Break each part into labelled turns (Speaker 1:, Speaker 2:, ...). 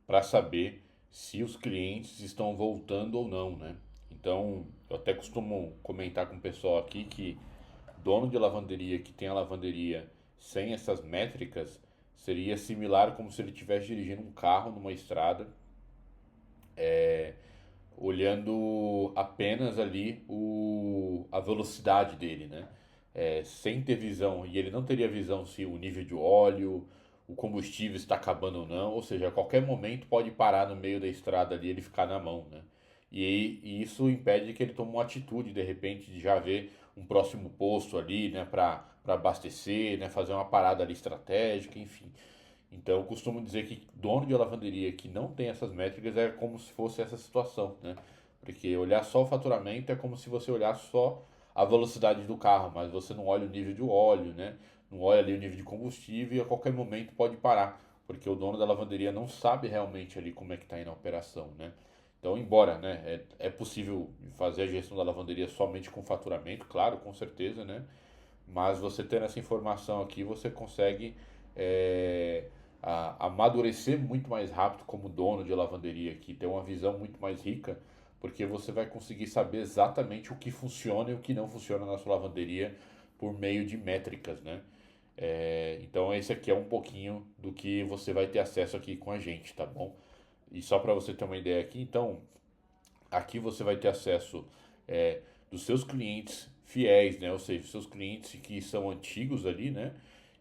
Speaker 1: para saber se os clientes estão voltando ou não, né? Então, eu até costumo comentar com o pessoal aqui que dono de lavanderia que tem a lavanderia sem essas métricas seria similar como se ele estivesse dirigindo um carro numa estrada, olhando apenas ali a velocidade dele, né? Sem ter visão, e ele não teria visão se o nível de óleo, o combustível está acabando ou não, ou seja, a qualquer momento pode parar no meio da estrada ali e ele ficar na mão, né? E isso impede que ele tome uma atitude, de repente, de já ver um próximo posto ali, né, para abastecer, né, fazer uma parada ali estratégica, enfim. Então, eu costumo dizer que dono de lavanderia que não tem essas métricas é como se fosse essa situação, né? Porque olhar só o faturamento é como se você olhasse só a velocidade do carro, mas você não olha o nível de óleo, né? Não olha ali o nível de combustível e a qualquer momento pode parar, porque o dono da lavanderia não sabe realmente ali como é que está indo a operação, né? Então, embora, né, é possível fazer a gestão da lavanderia somente com faturamento, claro, com certeza, né? Mas você tendo essa informação aqui, você consegue é, amadurecer muito mais rápido como dono de lavanderia aqui, ter uma visão muito mais rica, porque você vai conseguir saber exatamente o que funciona e o que não funciona na sua lavanderia por meio de métricas, né? Então esse aqui é um pouquinho do que você vai ter acesso aqui com a gente, tá bom? E só para você ter uma ideia aqui, então aqui você vai ter acesso dos seus clientes fiéis, né? Ou seja, seus clientes que são antigos ali, né?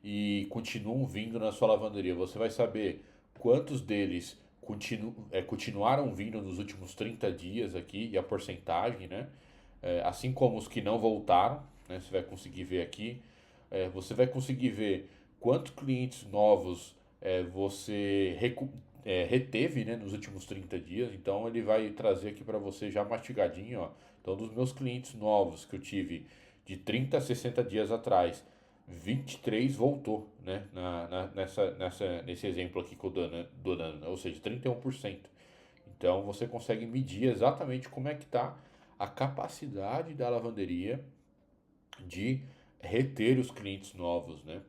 Speaker 1: E continuam vindo na sua lavanderia. Você vai saber quantos deles continuaram vindo nos últimos 30 dias aqui e a porcentagem, né? Assim como os que não voltaram, né? Você vai conseguir ver aqui. Você vai conseguir ver quantos clientes novos você reteve, né, nos últimos 30 dias. Então ele vai trazer aqui para você já mastigadinho, ó. Então dos meus clientes novos que eu tive de 30 a 60 dias atrás, 23 voltou, né, nesse exemplo aqui que eu dou dando, né? Ou seja, 31%. Então você consegue medir exatamente como é que está a capacidade da lavanderia de reter os clientes novos, né?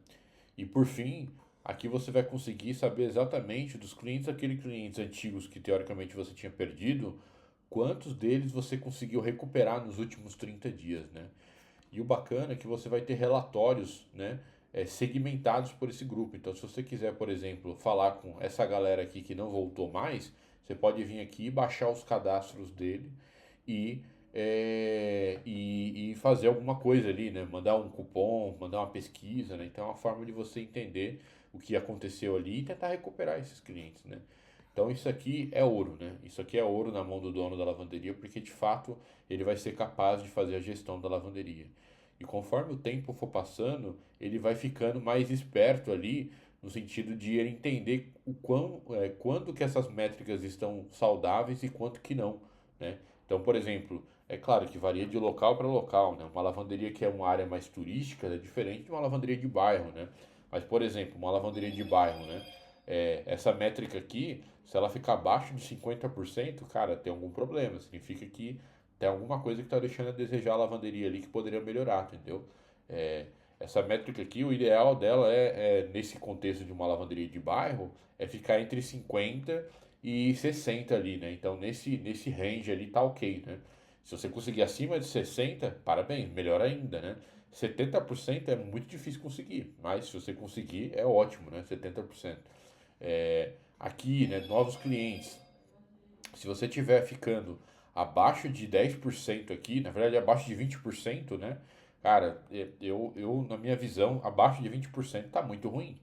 Speaker 1: E por fim, aqui você vai conseguir saber exatamente dos clientes, aqueles clientes antigos que teoricamente você tinha perdido, quantos deles você conseguiu recuperar nos últimos 30 dias, né? E o bacana é que você vai ter relatórios, né, segmentados por esse grupo. Então, se você quiser, por exemplo, falar com essa galera aqui que não voltou mais, você pode vir aqui e baixar os cadastros dele e, e fazer alguma coisa ali, né? Mandar um cupom, mandar uma pesquisa, né? Então é uma forma de você entender o que aconteceu ali e tentar recuperar esses clientes, né? Então isso aqui é ouro, né? Isso aqui é ouro na mão do dono da lavanderia, porque de fato ele vai ser capaz de fazer a gestão da lavanderia. E conforme o tempo for passando, ele vai ficando mais esperto ali, no sentido de ele entender quando que essas métricas estão saudáveis e quanto que não, né? Então, por exemplo, é claro que varia de local para local, né? Uma lavanderia que é uma área mais turística é diferente de uma lavanderia de bairro, né? Mas, por exemplo, uma lavanderia de bairro, né? Essa métrica aqui, se ela ficar abaixo de 50%, cara, tem algum problema. Significa que tem alguma coisa que está deixando a desejar a lavanderia ali que poderia melhorar, entendeu? É, essa métrica aqui, o ideal dela nesse contexto de uma lavanderia de bairro, é ficar entre 50 e 60 ali, né? Então, nesse range ali tá ok, né? Se você conseguir acima de 60, parabéns, melhor ainda, né? 70% é muito difícil conseguir, mas se você conseguir, é ótimo, né? 70%. Aqui, né, novos clientes, se você tiver ficando abaixo de 10% aqui, na verdade abaixo de 20%, né? Cara, na minha visão, abaixo de 20% tá muito ruim.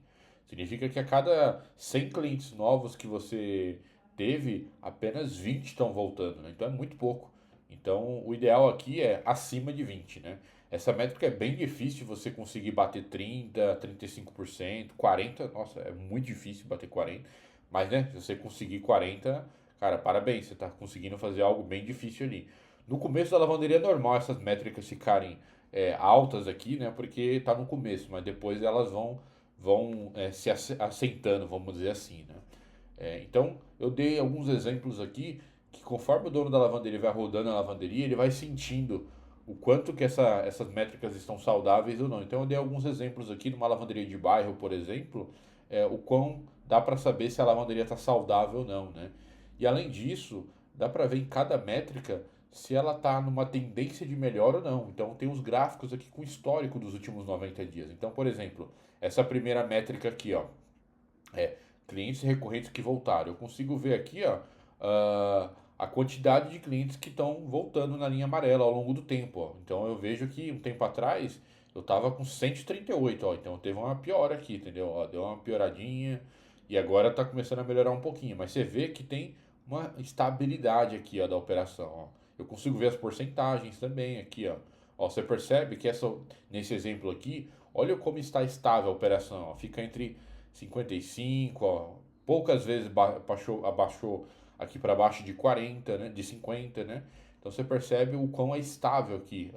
Speaker 1: Significa que a cada 100 clientes novos que você teve, apenas 20 estão voltando, né? Então é muito pouco. Então o ideal aqui é acima de 20, né? Essa métrica é bem difícil você conseguir bater 30, 35%, 40%. Nossa, é muito difícil bater 40%. Mas, né, se você conseguir 40%, cara, parabéns, você está conseguindo fazer algo bem difícil ali. No começo da lavanderia é normal essas métricas ficarem altas aqui, né? Porque está no começo, mas depois elas vão se assentando, vamos dizer assim, né? Então, eu dei alguns exemplos aqui que conforme o dono da lavanderia vai rodando a lavanderia, ele vai sentindo o quanto que essas métricas estão saudáveis ou não. Então, eu dei alguns exemplos aqui numa lavanderia de bairro, por exemplo, o quão dá para saber se a lavanderia está saudável ou não, né? E além disso, dá para ver em cada métrica se ela está numa tendência de melhor ou não. Então tem os gráficos aqui com o histórico dos últimos 90 dias. Então, por exemplo, essa primeira métrica aqui, ó, é clientes recorrentes que voltaram. Eu consigo ver aqui, ó, a quantidade de clientes que estão voltando na linha amarela ao longo do tempo, ó. Então eu vejo que um tempo atrás eu tava com 138, ó. Então teve uma piora aqui, entendeu? Ó, deu uma pioradinha e agora tá começando a melhorar um pouquinho. Mas você vê que tem uma estabilidade aqui, ó, da operação, ó. Eu consigo ver as porcentagens também aqui, ó. Ó, você percebe que nesse exemplo aqui, olha como está estável a operação, ó. Fica entre 55, ó. Poucas vezes abaixou aqui para baixo de 40, né? De 50, né? Então você percebe o quão é estável aqui,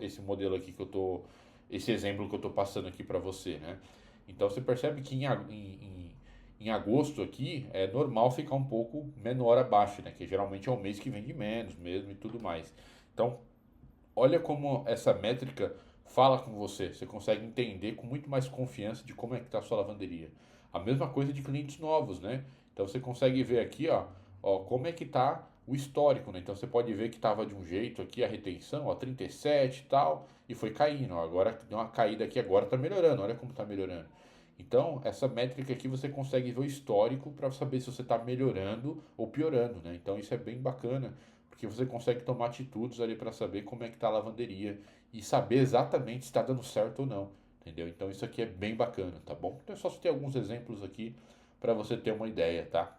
Speaker 1: esse modelo aqui que eu tô, esse exemplo que eu tô passando aqui para você, né? Então você percebe que em agosto aqui é normal ficar um pouco menor abaixo, né? Que geralmente é o mês que vende menos mesmo e tudo mais. Então, olha como essa métrica fala com você. Você consegue entender com muito mais confiança de como é que está a sua lavanderia. A mesma coisa de clientes novos, né? Então você consegue ver aqui, ó como é que está o histórico, né? Então você pode ver que estava de um jeito aqui a retenção, ó, 37 e tal, e foi caindo. Ó, agora deu uma caída aqui, agora está melhorando. Olha como está melhorando. Então, essa métrica aqui você consegue ver o histórico para saber se você está melhorando ou piorando, né? Então, isso é bem bacana, porque você consegue tomar atitudes ali para saber como é que está a lavanderia e saber exatamente se está dando certo ou não, entendeu? Então, isso aqui é bem bacana, tá bom? Então, é só ter alguns exemplos aqui para você ter uma ideia, tá?